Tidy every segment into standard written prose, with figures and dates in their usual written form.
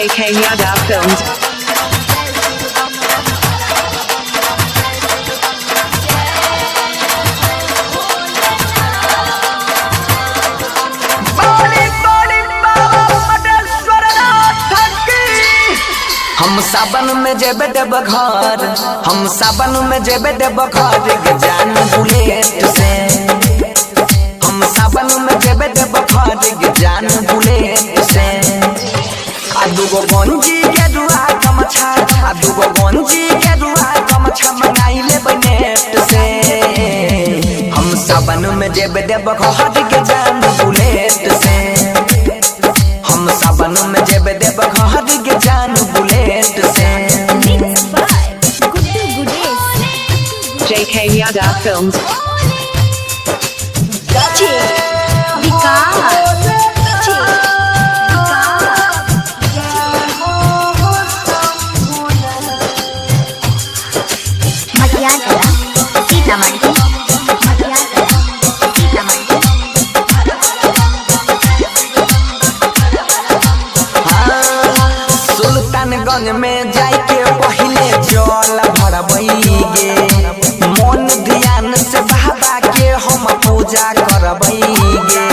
JK Yadav Films. हम सावन में जेबे देब घर, हम सावन में जेबे देब घर जान बुलेट से। हम सावन में जेबे देब घर जान बुलेट से। आ दुगो गंजी के रुआ गमछा, आ दुगो गंजी के रुआ गमछा मंगाई ले बनेट से। हम सावन में जेबे देब घर जान बुलेट से। हम सावन में जेबे देब घर जान बुलेट से। JK Yadav Films. सुल्तानगंज में जाके पहले जल भरबैगे, मन ध्यान से बाबा के हम पूजा करबैगे।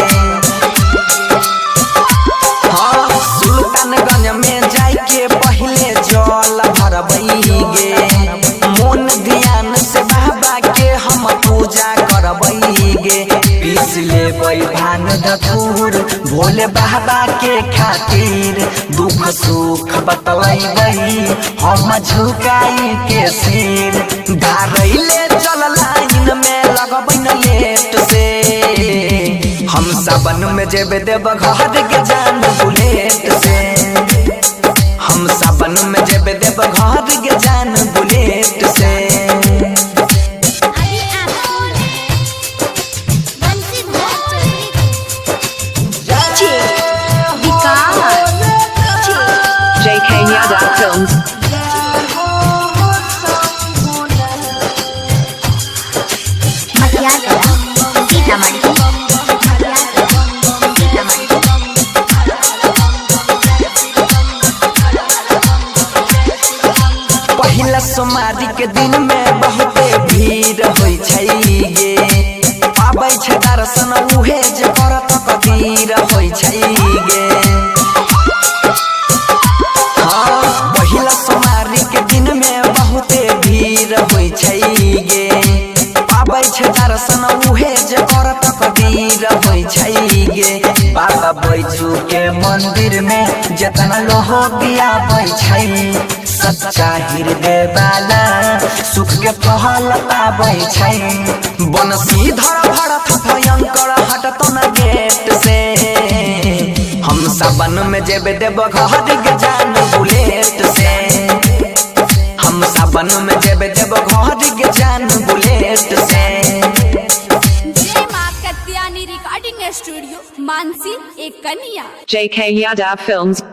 हाँ, सुल्तानगंज में जाके पहले जल भरबैगे, मन ध्यान से बाबा के हम पूजा करबैगे। पीस लेबै भान धतूर भोले बाबा के खातिर, दुख सुख बतलैबै हम झुकाई के सिर। धारैले चल लाइन में लगबै न लेट से। हम सावन में जेबे देब घर के जान बुलेट से। हम सावन में जेबे देब घर के जान बुलेट से। JK Yadav Films. पहिला सोमवारी के दिन में बहुते भीड़ होइ छै गे, पाबै छै दर्शन उहे जे करत कदीर होइ छै गे। हाँ, पहिला सोमवारी के दिन में बहुते भीड़ होइ छै गे, पाबै छै दर्शन उहे जे करत कदीर होइ छै गे। बाबा बैजू के मंदिर में जतना लोग आबै छै, सच्चा हृदय वाला सुख के फल पाबै छै। बनसी धर भरत भयंकर हटतो न गेट से। हम सावन में जेबे देब घर के जान बुलेट से। हम सावन में जेबे देब घर के जान बुलेट से। जय मां कत्यानी रिकॉर्डिंग स्टूडियो मानसी एक कन्या। JK Yadav Films.